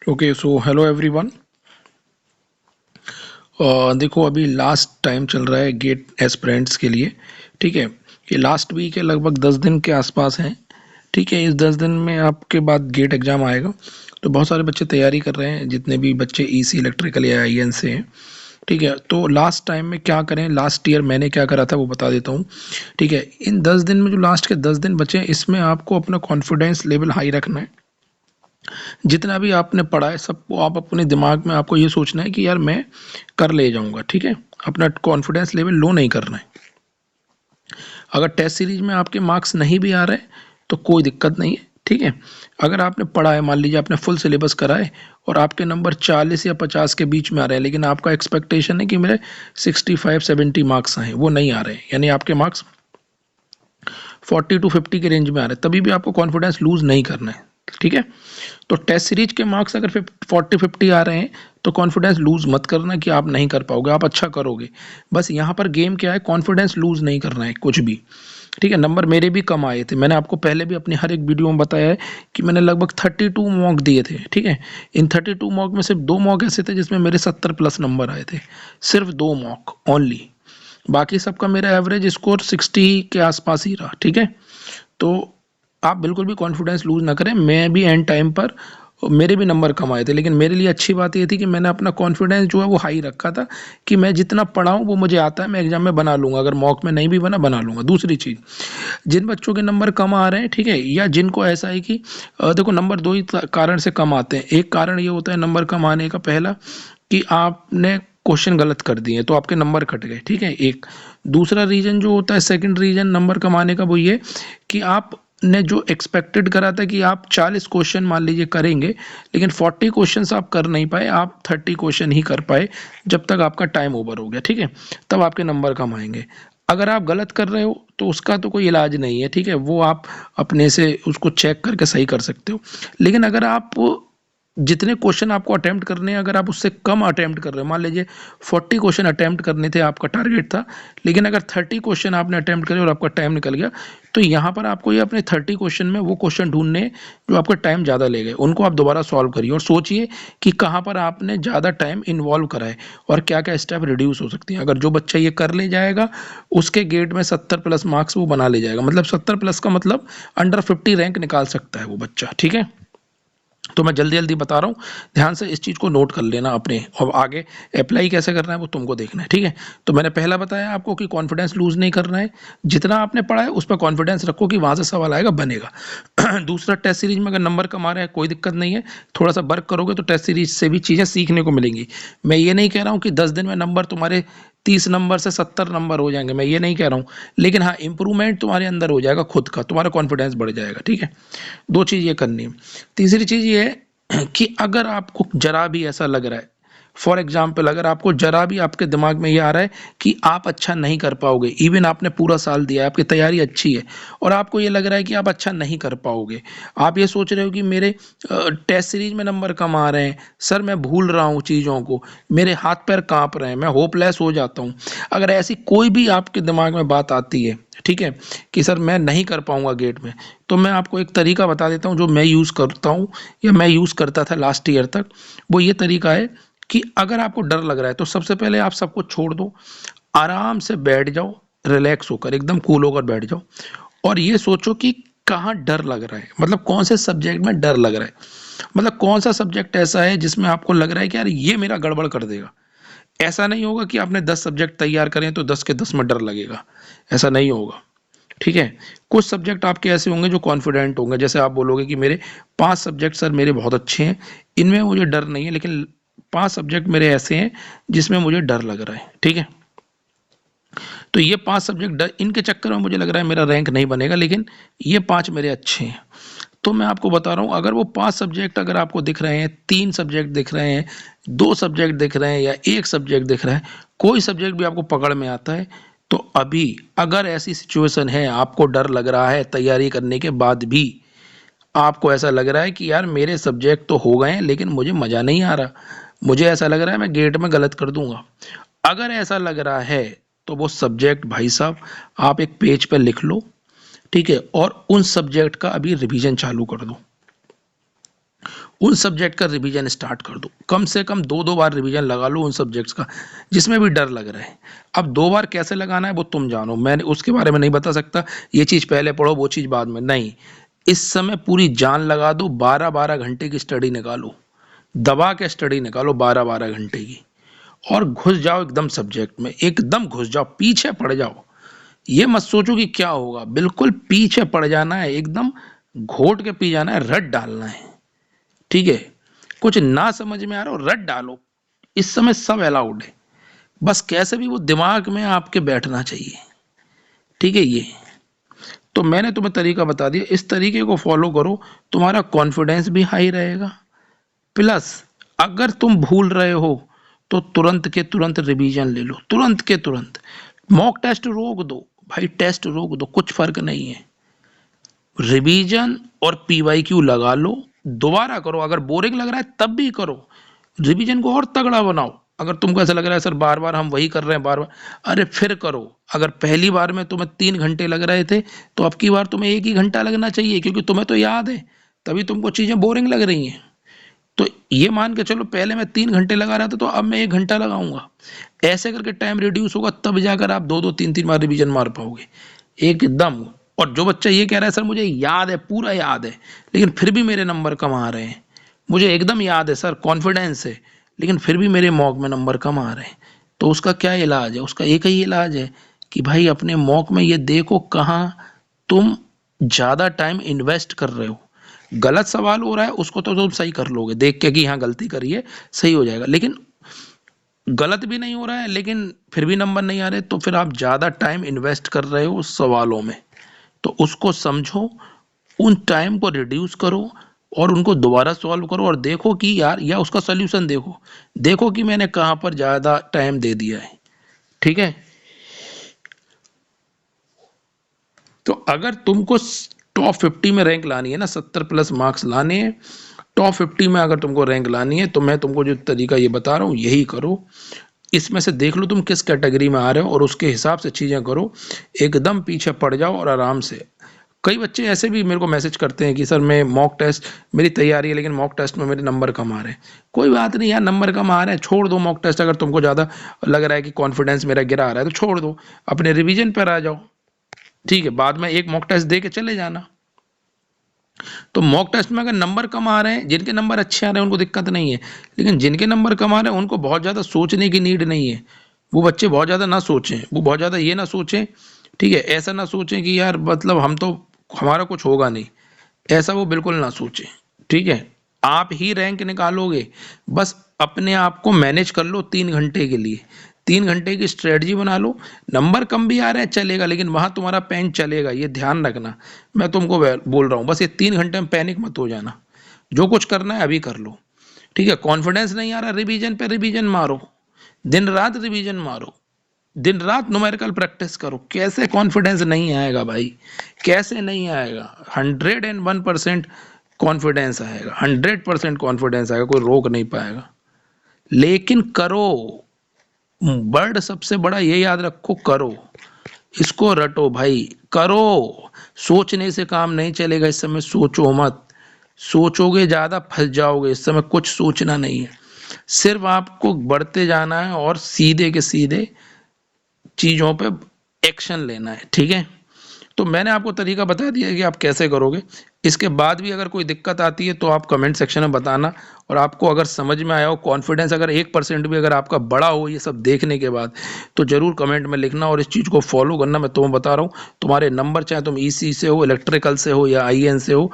Okay so hello everyone. देखो अभी last time चल रहा है गेट एस्पिरेंट्स के लिए। ठीक है, ये लास्ट वीक है, लगभग 10 दिन के आसपास है। ठीक है, इस 10 दिन में आपके बाद गेट एग्ज़ाम आएगा। तो बहुत सारे बच्चे तैयारी कर रहे हैं, जितने भी बच्चे ईसी इलेक्ट्रिकल या आईएन से हैं। ठीक है, तो लास्ट टाइम में क्या करें, लास्ट ईयर मैंने क्या करा था वो बता देता हूँ। ठीक है, इन 10 दिन में जो लास्ट के 10 दिन बचे हैं, इसमें आपको अपना कॉन्फिडेंस लेवल हाई रखना है। जितना भी आपने पढ़ा है सबको आप अपने दिमाग में आपको ये सोचना है कि यार मैं कर ले जाऊंगा। ठीक है, अपना कॉन्फिडेंस लेवल लो नहीं करना है। अगर टेस्ट सीरीज में आपके मार्क्स नहीं भी आ रहे तो कोई दिक्कत नहीं है। ठीक है, अगर आपने पढ़ा है, मान लीजिए आपने फुल सिलेबस करा है और आपके नंबर 40 या 50 के बीच में आ रहे हैं, लेकिन आपका एक्सपेक्टेशन है कि मेरे 65-70 मार्क्स आए, वो नहीं आ रहे हैं, यानी आपके मार्क्स 40 to 50 के रेंज में आ रहे हैं, तभी भी आपको कॉन्फिडेंस लूज नहीं करना है। ठीक है, तो टेस्ट सीरीज के मार्क्स अगर 40-50 आ रहे हैं तो कॉन्फिडेंस लूज मत करना कि आप नहीं कर पाओगे, आप अच्छा करोगे। बस यहाँ पर गेम क्या है, कॉन्फिडेंस लूज नहीं करना है कुछ भी। ठीक है, नंबर मेरे भी कम आए थे, मैंने आपको पहले भी अपनी हर एक वीडियो में बताया है कि मैंने लगभग 32 मॉक दिए थे। ठीक है, इन 32 मॉक में सिर्फ 2 मॉक ऐसे थे जिसमें मेरे 70 प्लस नंबर आए थे, सिर्फ 2 मॉक ओनली। बाकी सबका मेरा एवरेज स्कोर 60 के आसपास ही रहा। ठीक है, तो आप बिल्कुल भी कॉन्फिडेंस लूज ना करें। मैं भी एंड टाइम पर मेरे भी नंबर कम आए थे, लेकिन मेरे लिए अच्छी बात ये थी कि मैंने अपना कॉन्फिडेंस जो है वो हाई रखा था कि मैं जितना पढ़ाऊँ वो मुझे आता है, मैं एग्जाम में बना लूंगा, अगर मॉक में नहीं भी बना लूंगा। दूसरी चीज़, जिन बच्चों के नंबर कम आ रहे हैं, ठीक है, या जिनको ऐसा है कि देखो नंबर दो ही कारण से कम आते हैं। एक कारण ये होता है नंबर कम आने का, पहला कि आपने क्वेश्चन गलत कर दिए तो आपके नंबर कट गए। ठीक है, एक दूसरा रीजन जो होता है, सेकंड रीजन नंबर कमाने का, वो ये कि आप ने जो एक्सपेक्टेड करा था कि आप 40 क्वेश्चन मान लीजिए करेंगे, लेकिन 40 क्वेश्चंस आप कर नहीं पाए, आप 30 क्वेश्चन ही कर पाए जब तक आपका टाइम ओवर हो गया। ठीक है, तब आपके नंबर कम आएंगे। अगर आप गलत कर रहे हो तो उसका तो कोई इलाज नहीं है। ठीक है, वो आप अपने से उसको चेक करके सही कर सकते हो। लेकिन अगर आप जितने क्वेश्चन आपको अटेम्प्ट करने हैं, अगर आप उससे कम अटेम्प्ट कर रहे हो, मान लीजिए 40 क्वेश्चन अटेम्प्ट करने थे, आपका टारगेट था, लेकिन अगर 30 क्वेश्चन आपने अटेम्प्ट करे और आपका टाइम निकल गया, तो यहाँ पर आपको ये अपने 30 क्वेश्चन में वो क्वेश्चन ढूंढने जो आपका टाइम ज़्यादा ले गए, उनको आप दोबारा सॉल्व करिए और सोचिए कि कहाँ पर आपने ज़्यादा टाइम इन्वॉल्व करा है और क्या क्या स्टेप रिड्यूस हो सकती हैं। अगर जो बच्चा ये कर ले जाएगा, उसके गेट में 70 प्लस मार्क्स वो बना ले जाएगा। मतलब 70 प्लस का मतलब अंडर 50 रैंक निकाल सकता है वो बच्चा। ठीक है, तो मैं जल्दी जल्दी बता रहा हूँ, ध्यान से इस चीज़ को नोट कर लेना अपने, और आगे अप्लाई कैसे करना है वो तुमको देखना है। ठीक है, तो मैंने पहला बताया आपको कि कॉन्फिडेंस लूज नहीं करना है, जितना आपने पढ़ा है उस पर कॉन्फिडेंस रखो कि वहाँ से सवाल आएगा, बनेगा। दूसरा, टेस्ट सीरीज में अगर नंबर कम आ रहा है कोई दिक्कत नहीं है, थोड़ा सा वर्क करोगे तो टेस्ट सीरीज से भी चीज़ें सीखने को मिलेंगी। मैं ये नहीं कह रहा हूँ कि 10 दिन में नंबर तुम्हारे 30 नंबर से 70 नंबर हो जाएंगे, मैं ये नहीं कह रहा हूँ, लेकिन हाँ इंप्रूवमेंट तुम्हारे अंदर हो जाएगा खुद का, तुम्हारा कॉन्फिडेंस बढ़ जाएगा। ठीक है, दो चीज़ ये करनी है। तीसरी चीज़ ये है कि अगर आपको जरा भी ऐसा लग रहा है, फॉर एग्जाम्पल अगर आपको जरा भी आपके दिमाग में ये आ रहा है कि आप अच्छा नहीं कर पाओगे, इवन आपने पूरा साल दिया है, आपकी तैयारी अच्छी है, और आपको ये लग रहा है कि आप अच्छा नहीं कर पाओगे, आप ये सोच रहे हो कि मेरे टेस्ट सीरीज में नंबर कम आ रहे हैं, सर मैं भूल रहा हूँ चीज़ों को, मेरे हाथ पैर कांप रहे हैं, मैं होपलेस हो जाता हूँ, अगर ऐसी कोई भी आपके दिमाग में बात आती है, ठीक है, कि सर मैं नहीं कर पाऊंगा गेट में, तो मैं आपको एक तरीका बता देता हूँ जो मैं यूज़ करता हूँ या मैं यूज़ करता था लास्ट ईयर तक। वो ये तरीका है कि अगर आपको डर लग रहा है तो सबसे पहले आप सब कुछ छोड़ दो, आराम से बैठ जाओ, रिलैक्स होकर एकदम कूल होकर बैठ जाओ, और ये सोचो कि कहाँ डर लग रहा है, मतलब कौन से सब्जेक्ट में डर लग रहा है, मतलब कौन सा सब्जेक्ट ऐसा है जिसमें आपको लग रहा है कि यार ये मेरा गड़बड़ कर देगा। ऐसा नहीं होगा कि आपने 10 सब्जेक्ट तैयार करें तो 10 के 10 में डर लगेगा, ऐसा नहीं होगा। ठीक है, कुछ सब्जेक्ट आपके ऐसे होंगे जो कॉन्फिडेंट होंगे, जैसे आप बोलोगे कि मेरे 5 सब्जेक्ट सर मेरे बहुत अच्छे हैं, इनमें मुझे डर नहीं है, लेकिन 5 सब्जेक्ट मेरे ऐसे हैं जिसमें मुझे डर लग रहा है। ठीक है, तो ये 5 सब्जेक्ट डर, इनके चक्कर में मुझे लग रहा है मेरा रैंक नहीं बनेगा, लेकिन ये 5 मेरे अच्छे हैं। तो मैं आपको बता रहा हूँ, अगर वो 5 सब्जेक्ट अगर आपको दिख रहे हैं, 3 सब्जेक्ट दिख रहे हैं, 2 सब्जेक्ट दिख रहे हैं, या 1 सब्जेक्ट दिख रहा है, कोई सब्जेक्ट भी आपको पकड़ में आता है, तो अभी अगर ऐसी सिचुएशन है, आपको डर लग रहा है तैयारी करने के बाद भी, आपको ऐसा लग रहा है कि यार मेरे सब्जेक्ट तो हो गए हैं लेकिन मुझे मज़ा नहीं आ रहा, मुझे ऐसा लग रहा है मैं गेट में गलत कर दूंगा, अगर ऐसा लग रहा है तो वो सब्जेक्ट भाई साहब आप एक पेज पर लिख लो। ठीक है, और उन सब्जेक्ट का अभी रिवीजन चालू कर दो, उन सब्जेक्ट का रिवीजन स्टार्ट कर दो, कम से कम 2-2 बार रिवीजन लगा लो उन सब्जेक्ट्स का जिसमें भी डर लग रहा है। अब 2 बार कैसे लगाना है वो तुम जानो, मैं उसके बारे में नहीं बता सकता, ये चीज़ पहले पढ़ो वो चीज़ बाद में नहीं। इस समय पूरी जान लगा दो, 12-12 घंटे की स्टडी निकालो, दबा के स्टडी निकालो 12-12 घंटे की, और घुस जाओ एकदम सब्जेक्ट में, एकदम घुस जाओ, पीछे पड़ जाओ। ये मत सोचो कि क्या होगा, बिल्कुल पीछे पड़ जाना है, एकदम घोट के पी जाना है, रट डालना है। ठीक है, कुछ ना समझ में आ रहा हो रट डालो, इस समय सब अलाउड है, बस कैसे भी वो दिमाग में आपके बैठना चाहिए। ठीक है, ये तो मैंने तुम्हें तरीका बता दिया, इस तरीके को फॉलो करो, तुम्हारा कॉन्फिडेंस भी हाई रहेगा, प्लस अगर तुम भूल रहे हो तो तुरंत के तुरंत रिवीजन ले लो, तुरंत के तुरंत। मॉक टेस्ट रोक दो भाई, टेस्ट रोक दो, कुछ फर्क नहीं है, रिवीजन और पीवाईक्यू लगा लो, दोबारा करो, अगर बोरिंग लग रहा है तब भी करो, रिवीजन को और तगड़ा बनाओ। अगर तुमको ऐसा लग रहा है सर बार बार हम वही कर रहे हैं बार बार, अरे फिर करो। अगर पहली बार में तुम्हें 3 घंटे लग रहे थे तो अब की बार तुम्हें 1 ही घंटा लगना चाहिए, क्योंकि तुम्हें तो याद है, तभी तुमको चीजें बोरिंग लग रही हैं। तो ये मान के चलो पहले मैं 3 घंटे लगा रहा था तो अब मैं 1 घंटा लगाऊंगा, ऐसे करके टाइम रिड्यूस होगा, तब जाकर आप 2-2 3-3 बार रिवीजन मार पाओगे एकदम। और जो बच्चा ये कह रहा है सर मुझे याद है, पूरा याद है, लेकिन फिर भी मेरे नंबर कम आ रहे हैं, मुझे एकदम याद है सर, कॉन्फिडेंस है, लेकिन फिर भी मेरे मॉक में नंबर कम आ रहे हैं, तो उसका क्या इलाज है? उसका एक ही इलाज है कि भाई अपने मॉक में ये देखो कहाँ तुम ज़्यादा टाइम इन्वेस्ट कर रहे हो। गलत सवाल हो रहा है उसको तो तुम सही कर लोगे देख के कि हाँ गलती करिए, सही हो जाएगा, लेकिन गलत भी नहीं हो रहा है लेकिन फिर भी नंबर नहीं आ रहे, तो फिर आप ज़्यादा टाइम इन्वेस्ट कर रहे हो उस सवालों में। तो उसको समझो, उन टाइम को रिड्यूस करो और उनको दोबारा सॉल्व करो और देखो कि यार, या उसका सोल्यूशन देखो, देखो कि मैंने कहाँ पर ज़्यादा टाइम दे दिया है। ठीक है, तो अगर तुमको टॉप 50 में रैंक लानी है ना, 70+ मार्क्स लाने हैं, टॉप 50 में अगर तुमको रैंक लानी है, तो मैं तुमको जो तरीका ये बता रहा हूँ यही करो। इसमें से देख लो तुम किस कैटेगरी में आ रहे हो और उसके हिसाब से चीज़ें करो, एकदम पीछे पड़ जाओ और आराम से। कई बच्चे ऐसे भी मेरे को मैसेज करते हैं कि सर मैं मॉक टेस्ट, मेरी तैयारी है लेकिन मॉक टेस्ट में मेरे नंबर कम आ रहे हैं। कोई बात नहीं यार, नंबर कम आ रहे हैं, छोड़ दो मॉक टेस्ट। अगर तुमको ज़्यादा लग रहा है कि कॉन्फिडेंस मेरा गिरा आ रहा है तो छोड़ दो, अपने रिवीजन पर आ जाओ। ठीक है, बाद में एक मॉक टेस्ट दे के चले जाना। तो मॉक टेस्ट में अगर नंबर कम आ रहे हैं, जिनके नंबर अच्छे आ रहे हैं उनको दिक्कत नहीं है, लेकिन जिनके नंबर कम आ रहे हैं उनको बहुत ज़्यादा सोचने की नीड नहीं है। वो बच्चे बहुत ज़्यादा ना सोचें, वो बहुत ज़्यादा ये ना सोचें, ठीक है, ऐसा ना सोचें कि यार मतलब हम तो, हमारा कुछ होगा नहीं, ऐसा वो बिल्कुल ना सोचें। ठीक है, आप ही रैंक निकालोगे, बस अपने आप को मैनेज कर लो 3 घंटे के लिए, 3 घंटे की स्ट्रेटजी बना लो। नंबर कम भी आ रहा है चलेगा, लेकिन वहां तुम्हारा पेन चलेगा, ये ध्यान रखना। मैं तुमको बोल रहा हूँ, बस ये 3 घंटे में पैनिक मत हो जाना, जो कुछ करना है अभी कर लो। ठीक है, कॉन्फिडेंस नहीं आ रहा, रिवीजन पे रिवीजन मारो, दिन रात रिवीजन मारो, दिन रात न्यूमेरिकल प्रैक्टिस करो। कैसे कॉन्फिडेंस नहीं आएगा भाई, कैसे नहीं आएगा? 101% कॉन्फिडेंस आएगा, 100% कॉन्फिडेंस आएगा, कोई रोक नहीं पाएगा, लेकिन करो। वर्ड सबसे बड़ा ये याद रखो, करो, इसको रटो भाई, करो। सोचने से काम नहीं चलेगा, इस समय सोचो मत, सोचोगे ज्यादा फंस जाओगे, इस समय कुछ सोचना नहीं है, सिर्फ आपको बढ़ते जाना है और सीधे के सीधे चीजों पे एक्शन लेना है। ठीक है, तो मैंने आपको तरीका बता दिया है कि आप कैसे करोगे। इसके बाद भी अगर कोई दिक्कत आती है तो आप कमेंट सेक्शन में बताना, और आपको अगर समझ में आया हो, कॉन्फिडेंस अगर 1% भी अगर आपका बड़ा हो ये सब देखने के बाद, तो जरूर कमेंट में लिखना और इस चीज़ को फॉलो करना। मैं तुम्हें बता रहा हूँ, तुम्हारे नंबर चाहे तुम ईसी से हो, इलेक्ट्रिकल से हो, या आईएन से हो,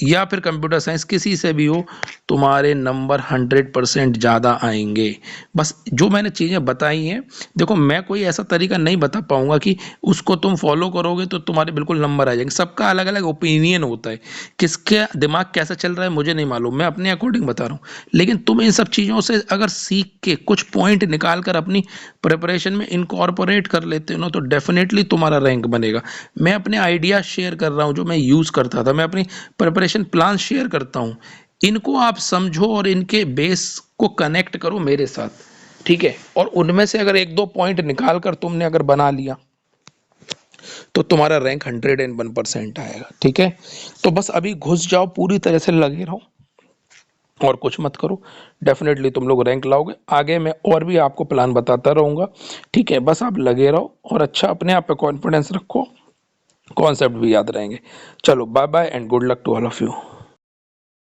या फिर कंप्यूटर साइंस, किसी से भी हो, तुम्हारे नंबर 100% ज़्यादा आएंगे। बस जो मैंने चीज़ें बताई हैं, देखो मैं कोई ऐसा तरीका नहीं बता पाऊंगा कि उसको तुम फॉलो करोगे तो तुम्हारे बिल्कुल नंबर आ जाएंगे। सबका अलग अलग ओपिनियन होता है, किसके दिमाग कैसा चल रहा है मुझे नहीं मालूम, मैं अपने अकॉर्डिंग बता रहा हूँ। लेकिन तुम इन सब चीज़ों से अगर सीख के कुछ पॉइंट निकाल कर अपनी प्रिपरेशन में इनकॉर्पोरेट कर लेते हो ना, तो डेफिनेटली तुम्हारा रैंक बनेगा। मैं अपने आइडिया शेयर कर रहा हूँ जो मैं यूज़ करता था, मैं अपनी प्रिपरेशन प्लान शेयर करता हूँ, इनको आप समझो और इनके बेस को कनेक्ट करो मेरे साथ। ठीक है, और उनमें से अगर 1-2 पॉइंट निकाल कर तुमने अगर बना लिया तो तुम्हारा रैंक 101% आएगा। ठीक है, तो बस अभी घुस जाओ, पूरी तरह से लगे रहो, और कुछ मत करो, डेफिनेटली तुम लोग रैंक लाओगे। आगे मैं और भी आपको प्लान बताता रहूँगा, ठीक है? बस आप लगे रहो और अच्छा अपने आप पे कॉन्फिडेंस रखो, कॉन्सेप्ट भी याद रहेंगे। चलो bye bye and good luck to all of you.